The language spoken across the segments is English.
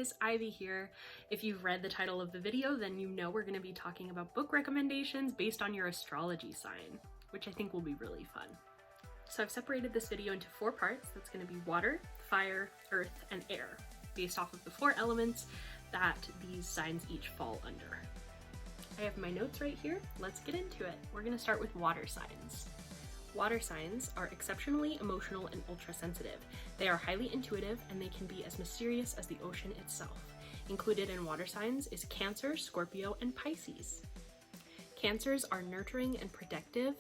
guys, Ivy here. If you've read the title of the video, then you know we're going to be talking about book recommendations based on your astrology sign, which I think will be really fun. So I've separated this video into 4 parts. That's going to be water, fire, earth, and air, based off of the 4 elements that these signs each fall under. I have my notes right here. Let's get into it. We're going to start with water signs. Water signs are exceptionally emotional and ultra-sensitive. They are highly intuitive and they can be as mysterious as the ocean itself. Included in water signs is Cancer, Scorpio, and Pisces. Cancers are nurturing and protective.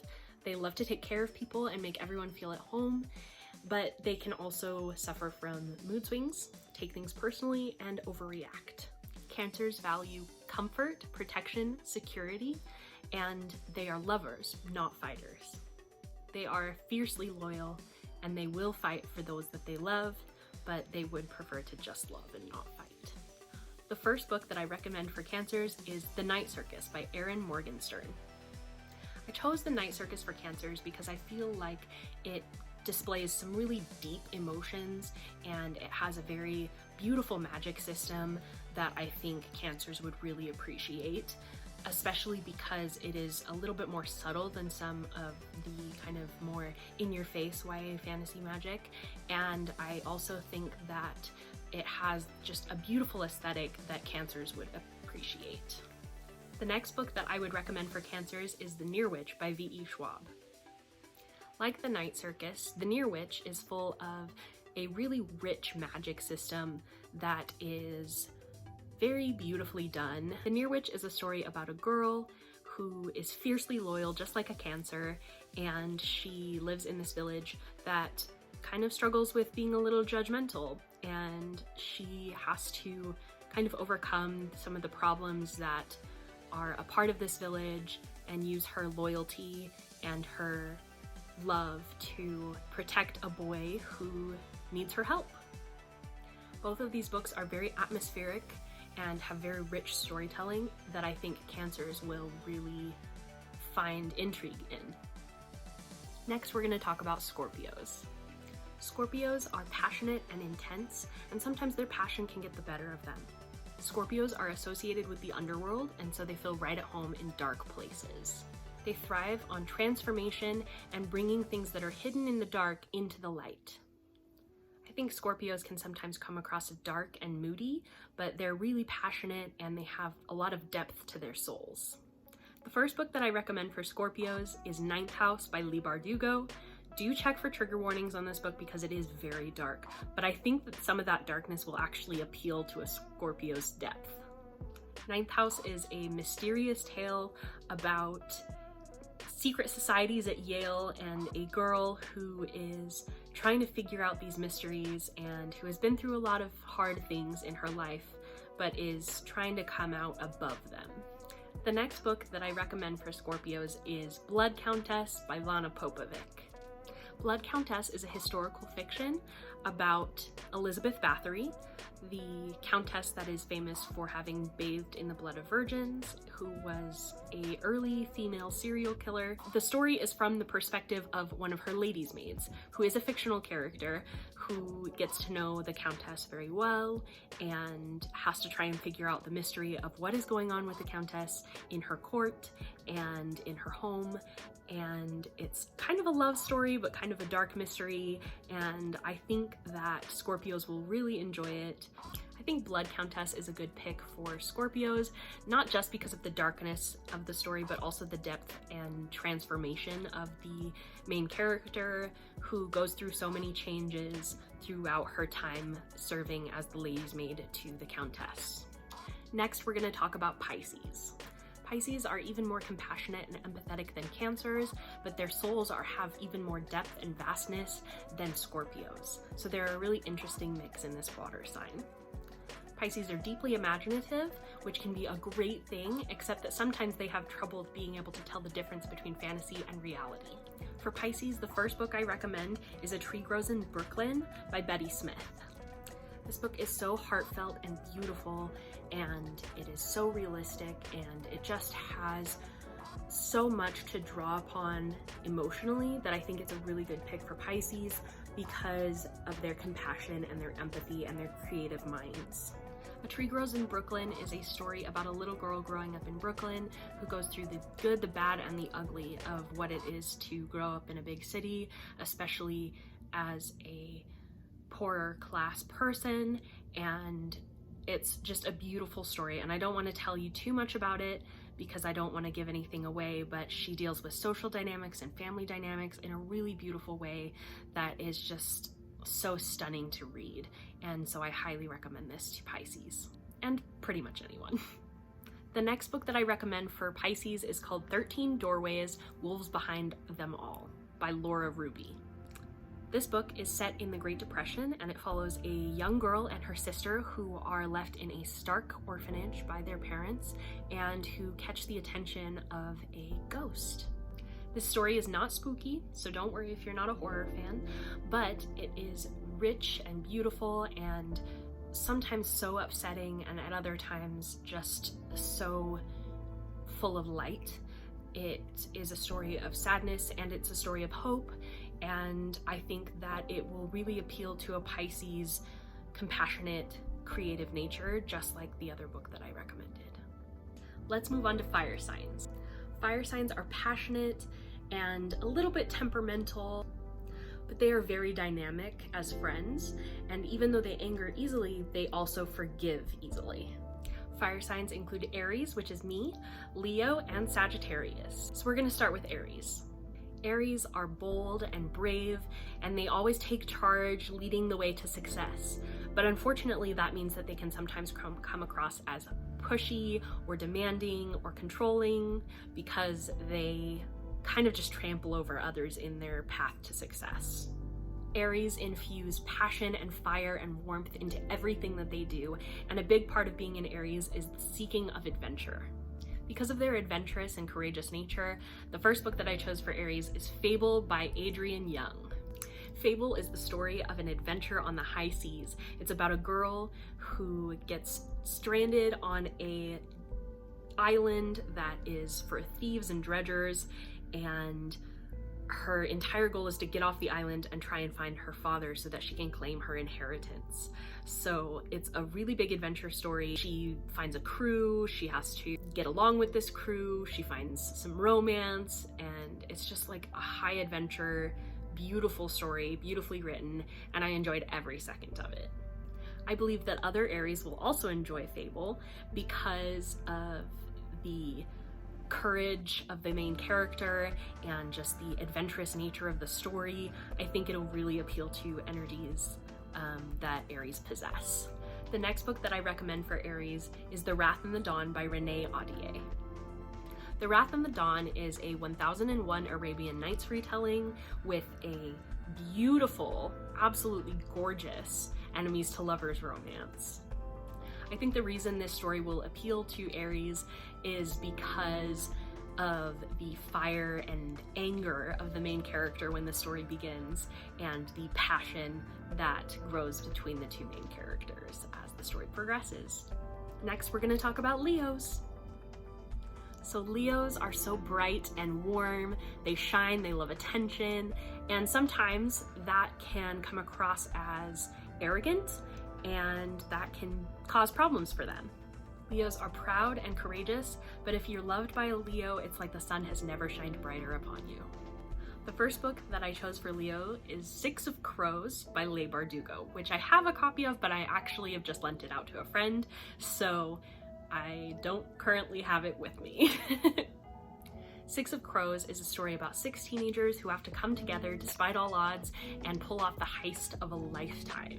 They love to take care of people and make everyone feel at home, but they can also suffer from mood swings, take things personally, and overreact. Cancers value comfort, protection, security, and they are lovers, not fighters. They are fiercely loyal and they will fight for those that they love, but they would prefer to just love and not fight. The first book that I recommend for Cancers is The Night Circus by Erin Morgenstern. I chose The Night Circus for Cancers because I feel like it displays some really deep emotions and it has a very beautiful magic system that I think Cancers would really appreciate, especially because it is a little bit more subtle than some of the kind of more in-your-face YA fantasy magic, and I also think that it has just a beautiful aesthetic that Cancers would appreciate. The next book that I would recommend for Cancers is The Near Witch by V.E. Schwab. Like The Night Circus, The Near Witch is full of a really rich magic system that is very beautifully done. The Near Witch is a story about a girl who is fiercely loyal, just like a Cancer, and she lives in this village that kind of struggles with being a little judgmental, and she has to kind of overcome some of the problems that are a part of this village and use her loyalty and her love to protect a boy who needs her help. Both of these books are very atmospheric and have very rich storytelling that I think Cancers will really find intrigue in. Next, we're going to talk about Scorpios. Scorpios are passionate and intense, and sometimes their passion can get the better of them. Scorpios are associated with the underworld, and so they feel right at home in dark places. They thrive on transformation and bringing things that are hidden in the dark into the light. I think Scorpios can sometimes come across as dark and moody, but they're really passionate and they have a lot of depth to their souls. The first book that I recommend for Scorpios is Ninth House by Leigh Bardugo. Do check for trigger warnings on this book because it is very dark, but I think that some of that darkness will actually appeal to a Scorpio's depth. Ninth House is a mysterious tale about secret societies at Yale and a girl who is trying to figure out these mysteries and who has been through a lot of hard things in her life, but is trying to come out above them. The next book that I recommend for Scorpios is Blood Countess by Lana Popovic. Blood Countess is a historical fiction about Elizabeth Bathory, the countess that is famous for having bathed in the blood of virgins, who was an early female serial killer. The story is from the perspective of one of her lady's maids, who is a fictional character who gets to know the countess very well and has to try and figure out the mystery of what is going on with the countess in her court and in her home. And it's kind of a love story, but kind of a dark mystery, and I think that Scorpios will really enjoy it. I think Blood Countess is a good pick for Scorpios, not just because of the darkness of the story, but also the depth and transformation of the main character, who goes through so many changes throughout her time serving as the lady's maid to the Countess. Next, we're going to talk about Pisces. Pisces are even more compassionate and empathetic than Cancers, but their souls have even more depth and vastness than Scorpios. So they're a really interesting mix in this water sign. Pisces are deeply imaginative, which can be a great thing, except that sometimes they have trouble being able to tell the difference between fantasy and reality. For Pisces, the first book I recommend is A Tree Grows in Brooklyn by Betty Smith. This book is so heartfelt and beautiful, and it is so realistic, and it just has so much to draw upon emotionally that I think it's a really good pick for Pisces because of their compassion and their empathy and their creative minds. A Tree Grows in Brooklyn is a story about a little girl growing up in Brooklyn who goes through the good, the bad, and the ugly of what it is to grow up in a big city, especially as a poorer class person. And it's just a beautiful story, and I don't want to tell you too much about it because I don't want to give anything away, but she deals with social dynamics and family dynamics in a really beautiful way that is just so stunning to read. And so I highly recommend this to Pisces, and pretty much anyone. The next book that I recommend for Pisces is called 13 Doorways, Wolves Behind Them All by Laura Ruby. This book is set in the Great Depression, and it follows a young girl and her sister who are left in a stark orphanage by their parents and who catch the attention of a ghost. This story is not spooky, so don't worry if you're not a horror fan, but it is rich and beautiful and sometimes so upsetting, and at other times just so full of light. It is a story of sadness and it's a story of hope, and I think that it will really appeal to a Pisces compassionate, creative nature, just like the other book that I recommended. Let's move on to fire signs. Fire signs are passionate and a little bit temperamental, but they are very dynamic as friends, and even though they anger easily, they also forgive easily. Fire signs include Aries, which is me, Leo, and Sagittarius. So we're gonna start with Aries. Aries are bold and brave, and they always take charge, leading the way to success. But unfortunately, that means that they can sometimes come across as pushy or demanding or controlling because they kind of just trample over others in their path to success. Aries infuse passion and fire and warmth into everything that they do, and a big part of being an Aries is the seeking of adventure. Because of their adventurous and courageous nature, the first book that I chose for Aries is Fable by Adrian Young. Fable is the story of an adventure on the high seas. It's about a girl who gets stranded on an island that is for thieves and dredgers, and her entire goal is to get off the island and try and find her father so that she can claim her inheritance. So it's a really big adventure story. She finds a crew, she has to get along with this crew, she finds some romance, and it's just like a high adventure, beautiful story, beautifully written, and I enjoyed every second of it. I believe that other Aries will also enjoy Fable because of the courage of the main character and just the adventurous nature of the story. I think it'll really appeal to energies that Aries possess. The next book that I recommend for Aries is The Wrath and the Dawn by Renee Audier. The Wrath and the Dawn is a 1001 Arabian Nights retelling with a beautiful, absolutely gorgeous enemies to lovers romance. I think the reason this story will appeal to Aries is because of the fire and anger of the main character when the story begins, and the passion that grows between the two main characters as the story progresses. Next, we're going to talk about Leos. So Leos are so bright and warm, they shine, they love attention, and sometimes that can come across as arrogant, and that can cause problems for them. Leos are proud and courageous, but if you're loved by a Leo, it's like the sun has never shined brighter upon you. The first book that I chose for Leo is 6 of Crows by Leigh Bardugo, which I have a copy of, but I actually have just lent it out to a friend, so I don't currently have it with me. 6 of Crows is a story about 6 teenagers who have to come together despite all odds and pull off the heist of a lifetime.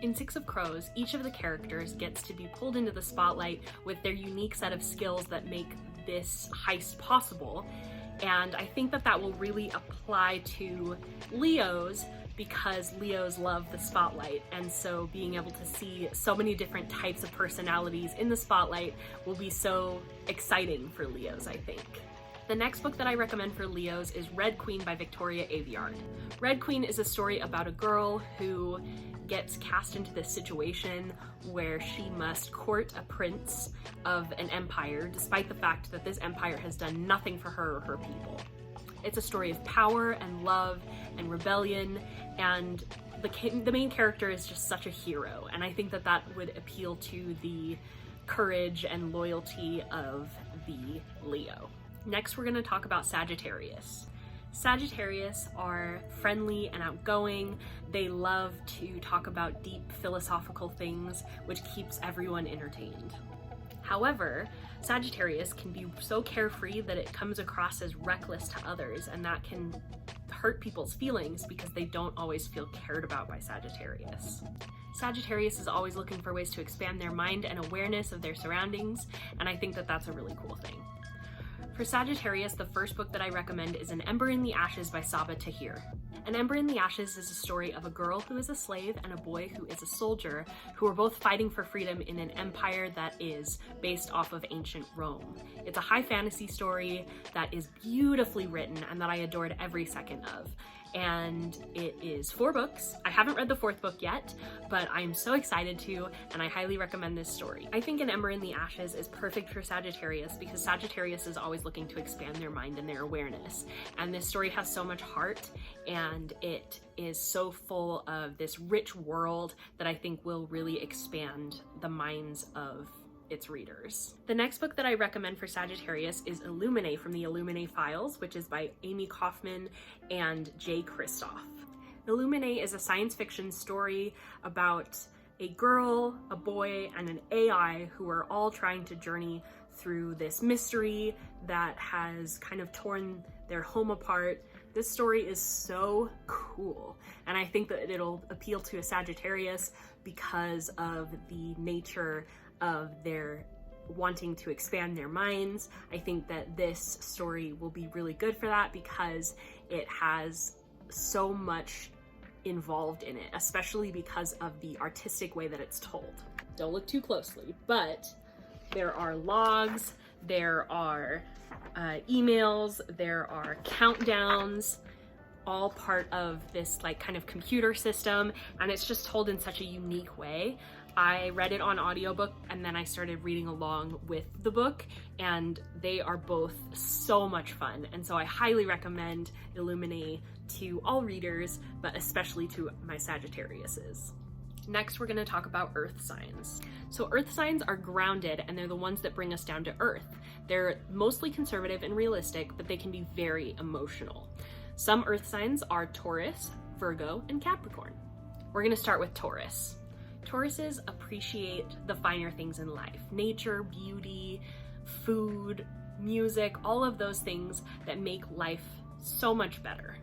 In 6 of Crows, each of the characters gets to be pulled into the spotlight with their unique set of skills that make this heist possible, and I think that that will really apply to Leos because Leos love the spotlight, and so being able to see so many different types of personalities in the spotlight will be so exciting for Leos, I think. The next book that I recommend for Leos is Red Queen by Victoria Aveyard. Red Queen is a story about a girl who gets cast into this situation where she must court a prince of an empire despite the fact that this empire has done nothing for her or her people. It's a story of power and love and rebellion, and the main character is just such a hero, and I think that that would appeal to the courage and loyalty of the Leo. Next, we're going to talk about Sagittarius. Sagittarius are friendly and outgoing. They love to talk about deep philosophical things, which keeps everyone entertained. However, Sagittarius can be so carefree that it comes across as reckless to others, and that can hurt people's feelings because they don't always feel cared about by Sagittarius. Sagittarius is always looking for ways to expand their mind and awareness of their surroundings, and I think that that's a really cool thing. For Sagittarius, the first book that I recommend is An Ember in the Ashes by Sabaa Tahir. An Ember in the Ashes is a story of a girl who is a slave and a boy who is a soldier, who are both fighting for freedom in an empire that is based off of ancient Rome. It's a high fantasy story that is beautifully written and that I adored every second of. And it is 4 books. I haven't read the 4th book yet, but I'm so excited to, and I highly recommend this story. I think An Ember in the Ashes is perfect for Sagittarius because Sagittarius is always looking to expand their mind and their awareness. And this story has so much heart, and it is so full of this rich world that I think will really expand the minds of its readers. The next book that I recommend for Sagittarius is Illuminae from the Illuminae Files, which is by Amy Kaufman and Jay Kristoff. Illuminae is a science fiction story about a girl, a boy, and an AI who are all trying to journey through this mystery that has kind of torn their home apart. This story is so cool, and I think that it'll appeal to a Sagittarius because of the nature of their wanting to expand their minds. I think that this story will be really good for that because it has so much involved in it, especially because of the artistic way that it's told. Don't look too closely, but there are logs, there are emails, there are countdowns, all part of this like kind of computer system, and it's just told in such a unique way. I read it on audiobook and then I started reading along with the book, and they are both so much fun. And so I highly recommend Illuminae to all readers, but especially to my Sagittariuses. Next, we're going to talk about earth signs. So earth signs are grounded, and they're the ones that bring us down to earth. They're mostly conservative and realistic, but they can be very emotional. Some earth signs are Taurus, Virgo, and Capricorn. We're going to start with Taurus. Tauruses appreciate the finer things in life: nature, beauty, food, music, all of those things that make life so much better.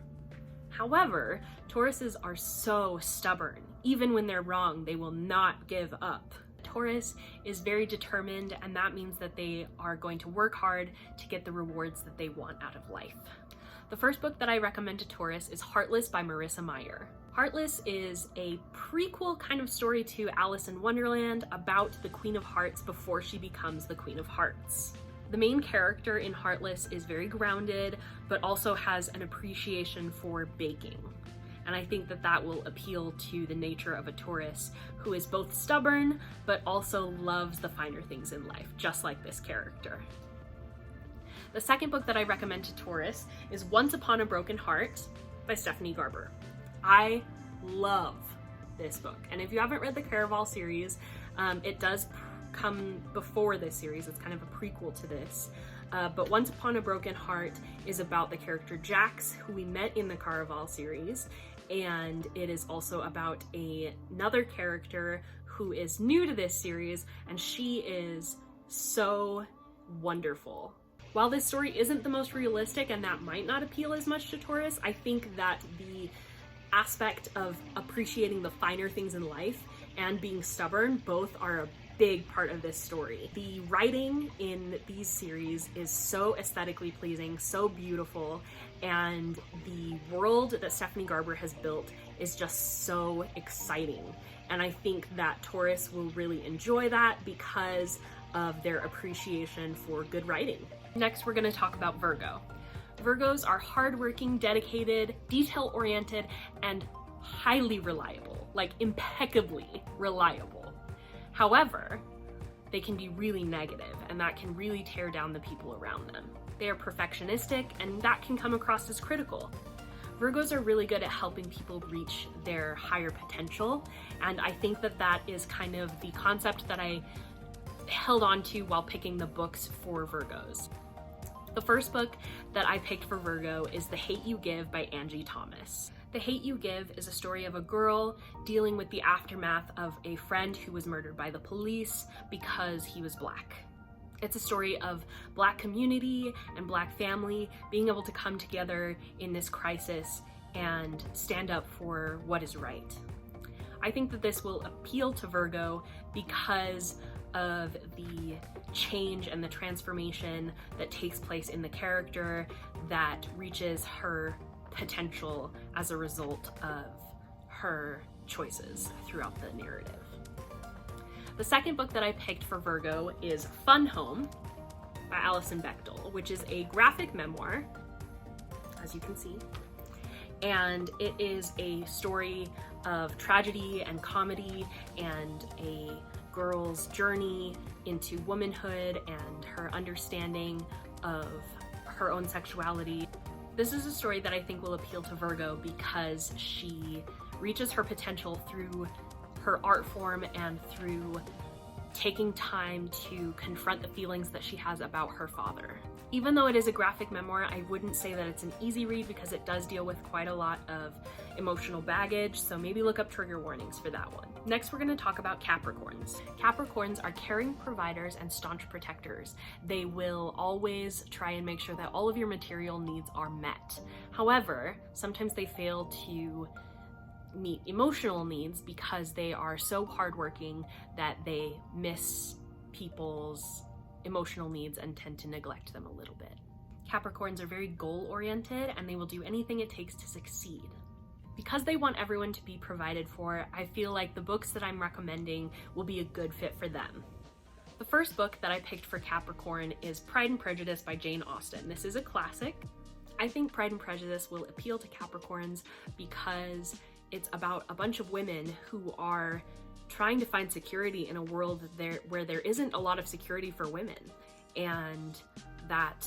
However, Tauruses are so stubborn. Even when they're wrong, they will not give up. Taurus is very determined, and that means that they are going to work hard to get the rewards that they want out of life. The first book that I recommend to Taurus is Heartless by Marissa Meyer. Heartless is a prequel kind of story to Alice in Wonderland about the Queen of Hearts before she becomes the Queen of Hearts. The main character in Heartless is very grounded, but also has an appreciation for baking. And I think that that will appeal to the nature of a Taurus who is both stubborn, but also loves the finer things in life, just like this character. The second book that I recommend to Taurus is Once Upon a Broken Heart by Stephanie Garber. I love this book, and if you haven't read the Caraval series, it does come before this series. It's kind of a prequel to this, but Once Upon a Broken Heart is about the character Jax, who we met in the Caraval series, and it is also about another character who is new to this series, and she is so wonderful. While this story isn't the most realistic, and that might not appeal as much to Taurus, I think that the aspect of appreciating the finer things in life and being stubborn both are a big part of this story. The writing in these series is so aesthetically pleasing, so beautiful, and the world that Stephanie Garber has built is just so exciting. And I think that Taurus will really enjoy that because of their appreciation for good writing. Next, we're going to talk about Virgo. Virgos are hardworking, dedicated, detail-oriented, and highly reliable, like impeccably reliable. However, they can be really negative, and that can really tear down the people around them. They are perfectionistic, and that can come across as critical. Virgos are really good at helping people reach their higher potential, and I think that that is kind of the concept that I held on to while picking the books for Virgos. The first book that I picked for Virgo is The Hate You Give by Angie Thomas. The Hate You Give is a story of a girl dealing with the aftermath of a friend who was murdered by the police because he was Black. It's a story of Black community and Black family being able to come together in this crisis and stand up for what is right. I think that this will appeal to Virgo because of the change and the transformation that takes place in the character that reaches her potential as a result of her choices throughout the narrative. The second book that I picked for Virgo is Fun Home by Alison Bechdel, which is a graphic memoir, as you can see, and it is a story of tragedy and comedy and a girl's journey into womanhood and her understanding of her own sexuality. This is a story that I think will appeal to Virgo because she reaches her potential through her art form and through taking time to confront the feelings that she has about her father. Even though it is a graphic memoir, I wouldn't say that it's an easy read because it does deal with quite a lot of emotional baggage, so maybe look up trigger warnings for that one. Next, we're going to talk about Capricorns. Capricorns are caring providers and staunch protectors. They will always try and make sure that all of your material needs are met. However, sometimes they fail to meet emotional needs because they are so hardworking that they miss people's emotional needs and tend to neglect them a little bit. Capricorns are very goal-oriented and they will do anything it takes to succeed. Because they want everyone to be provided for, I feel like the books that I'm recommending will be a good fit for them. The first book that I picked for Capricorn is Pride and Prejudice by Jane Austen. This is a classic. I think Pride and Prejudice will appeal to Capricorns because it's about a bunch of women who are trying to find security in a world where there isn't a lot of security for women, and that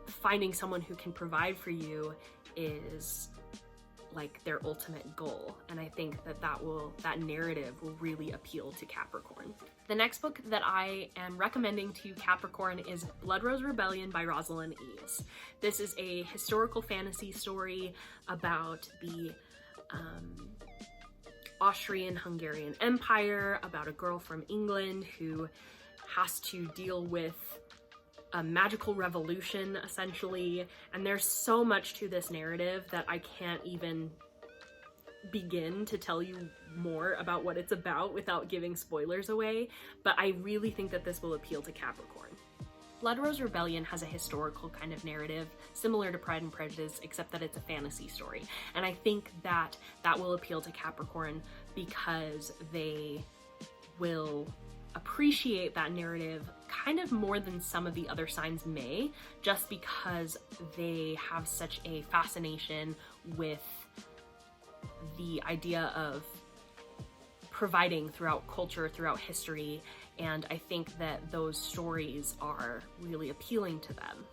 finding someone who can provide for you is like their ultimate goal. And I think that that narrative will really appeal to Capricorn. The next book that I am recommending to Capricorn is Blood Rose Rebellion by Rosalind Eaves. This is a historical fantasy story about the Austrian-Hungarian Empire, about a girl from England who has to deal with a magical revolution, essentially. And there's so much to this narrative that I can't even begin to tell you more about what it's about without giving spoilers away, but I really think that this will appeal to Capricorn. Blood Rose Rebellion has a historical kind of narrative, similar to Pride and Prejudice, except that it's a fantasy story. And I think that that will appeal to Capricorn because they will appreciate that narrative kind of more than some of the other signs may, just because they have such a fascination with the idea of providing throughout culture, throughout history, and I think that those stories are really appealing to them.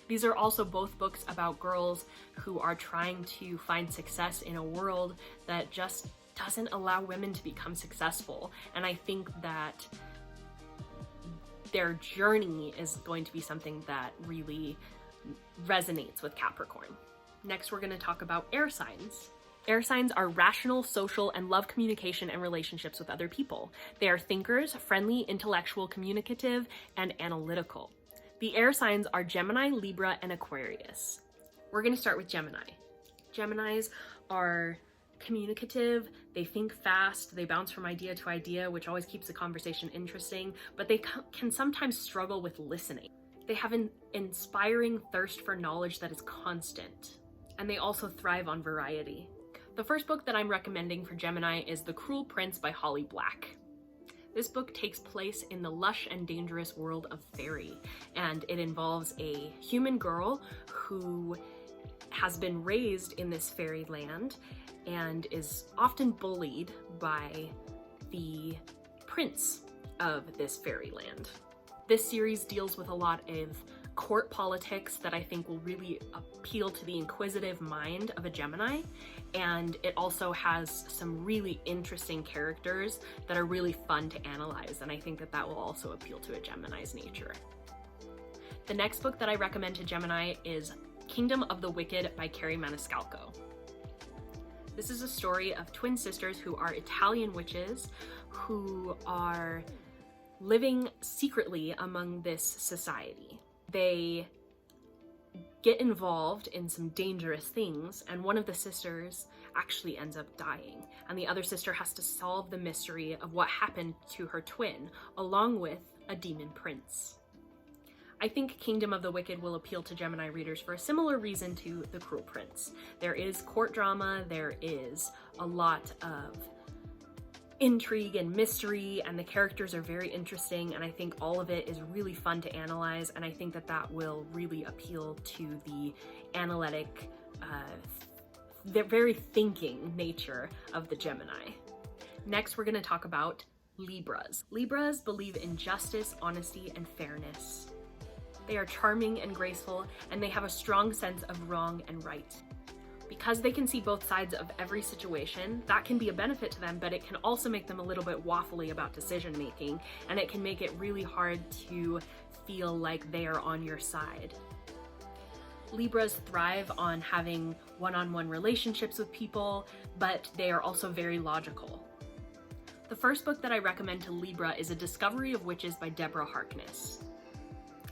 These are also both books about girls who are trying to find success in a world that just doesn't allow women to become successful, and I think that their journey is going to be something that really resonates with Capricorn. Next, we're going to talk about air signs. Air signs are rational, social, and love communication and relationships with other people. They are thinkers, friendly, intellectual, communicative, and analytical. The air signs are Gemini, Libra, and Aquarius. We're going to start with Gemini. Geminis are communicative, they think fast, they bounce from idea to idea, which always keeps the conversation interesting, but they can sometimes struggle with listening. They have an inspiring thirst for knowledge that is constant, and they also thrive on variety. The first book that I'm recommending for Gemini is The Cruel Prince by Holly Black. This book takes place in the lush and dangerous world of fairy, and it involves a human girl who has been raised in this fairy land and is often bullied by the prince of this fairyland. This series deals with a lot of court politics that I think will really appeal to the inquisitive mind of a Gemini, and it also has some really interesting characters that are really fun to analyze, and I think that that will also appeal to a Gemini's nature. The next book that I recommend to Gemini is Kingdom of the Wicked by Carrie Maniscalco. This is a story of twin sisters who are Italian witches who are living secretly among this society. They get involved in some dangerous things, and one of the sisters actually ends up dying, and the other sister has to solve the mystery of what happened to her twin, along with a demon prince. I think Kingdom of the Wicked will appeal to Gemini readers for a similar reason to The Cruel Prince. There is court drama, there is a lot of intrigue and mystery, and the characters are very interesting, and I think all of it is really fun to analyze, and I think that that will really appeal to the analytic, the very thinking nature of the Gemini. Next, we're going to talk about Libras. Libras believe in justice, honesty, and fairness. They are charming and graceful, and they have a strong sense of wrong and right. Because they can see both sides of every situation, that can be a benefit to them, but it can also make them a little bit waffly about decision making, and it can make it really hard to feel like they are on your side. Libras thrive on having one-on-one relationships with people, but they are also very logical. The first book that I recommend to Libra is A Discovery of Witches by Deborah Harkness.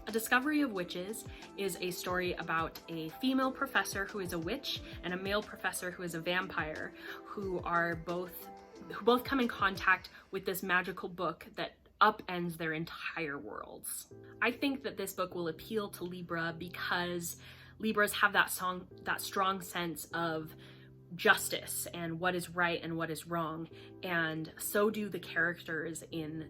A Discovery of Witches is a story about a female professor who is a witch and a male professor who is a vampire who both come in contact with this magical book that upends their entire worlds. I think that this book will appeal to Libra because Libras have that strong sense of justice and what is right and what is wrong, and so do the characters in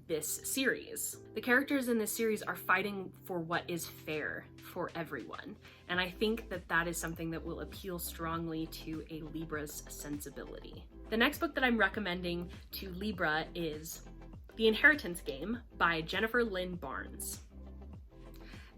this series. The characters in this series are fighting for what is fair for everyone, and I think that that is something that will appeal strongly to a Libra's sensibility. The next book that I'm recommending to Libra is The Inheritance Game by Jennifer Lynn Barnes.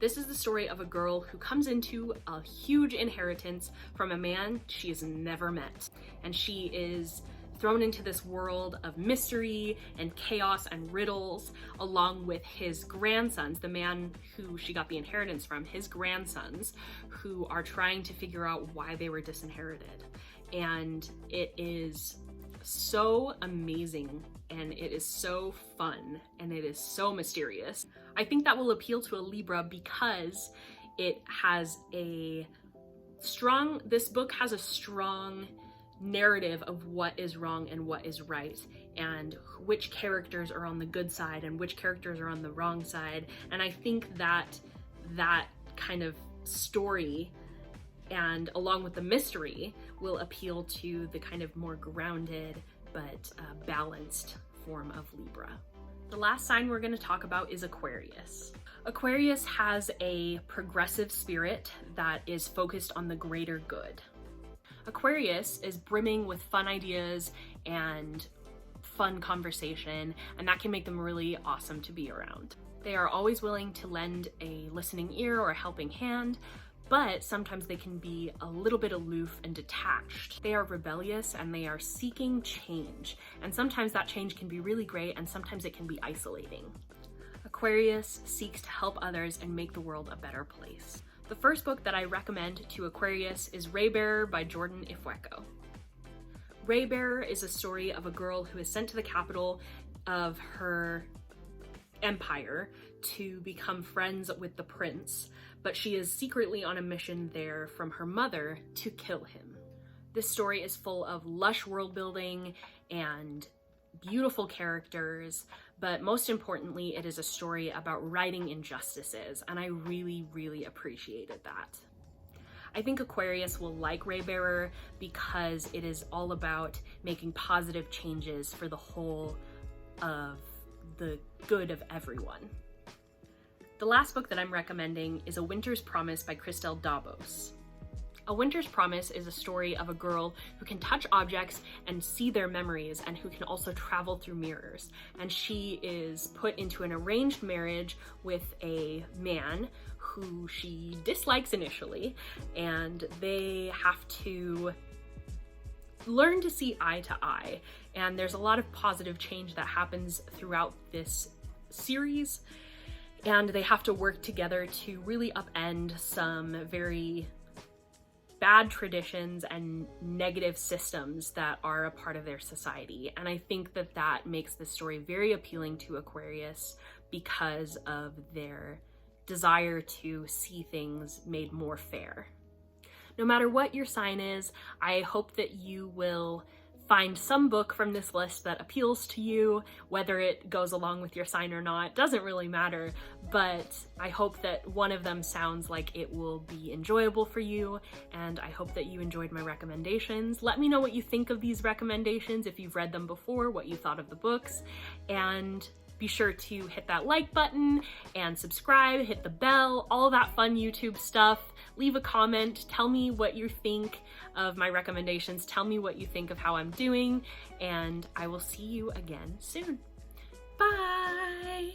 This is the story of a girl who comes into a huge inheritance from a man she has never met, and she is thrown into this world of mystery and chaos and riddles, along with his grandsons, the man who she got the inheritance from, his grandsons, who are trying to figure out why they were disinherited. And it is so amazing, and it is so fun, and it is so mysterious. I think that will appeal to a Libra because it has this book has a strong narrative of what is wrong and what is right, and which characters are on the good side and which characters are on the wrong side. And I think that that kind of story, and along with the mystery, will appeal to the kind of more grounded but balanced form of Libra. The last sign we're going to talk about is Aquarius. Aquarius has a progressive spirit that is focused on the greater good. Aquarius is brimming with fun ideas and fun conversation, and that can make them really awesome to be around. They are always willing to lend a listening ear or a helping hand, but sometimes they can be a little bit aloof and detached. They are rebellious and they are seeking change, and sometimes that change can be really great and sometimes it can be isolating. Aquarius seeks to help others and make the world a better place. The first book that I recommend to Aquarius is Raybearer by Jordan Ifueko. Raybearer is a story of a girl who is sent to the capital of her empire to become friends with the prince, but she is secretly on a mission there from her mother to kill him. This story is full of lush world building and beautiful characters, but most importantly, it is a story about righting injustices, and I really, really appreciated that. I think Aquarius will like Raybearer because it is all about making positive changes for the whole of the good of everyone. The last book that I'm recommending is A Winter's Promise by Christel Davos. A Winter's Promise is a story of a girl who can touch objects and see their memories, and who can also travel through mirrors. And she is put into an arranged marriage with a man who she dislikes initially, and they have to learn to see eye to eye. And there's a lot of positive change that happens throughout this series, and they have to work together to really upend some very bad traditions and negative systems that are a part of their society. And I think that that makes this story very appealing to Aquarius because of their desire to see things made more fair. No matter what your sign is, I hope that you will find some book from this list that appeals to you. Whether it goes along with your sign or not doesn't really matter, but I hope that one of them sounds like it will be enjoyable for you, and I hope that you enjoyed my recommendations. Let me know what you think of these recommendations, if you've read them before, what you thought of the books, and be sure to hit that like button and subscribe, hit the bell, all that fun YouTube stuff. Leave a comment, tell me what you think of my recommendations, tell me what you think of how I'm doing, and I will see you again soon. Bye!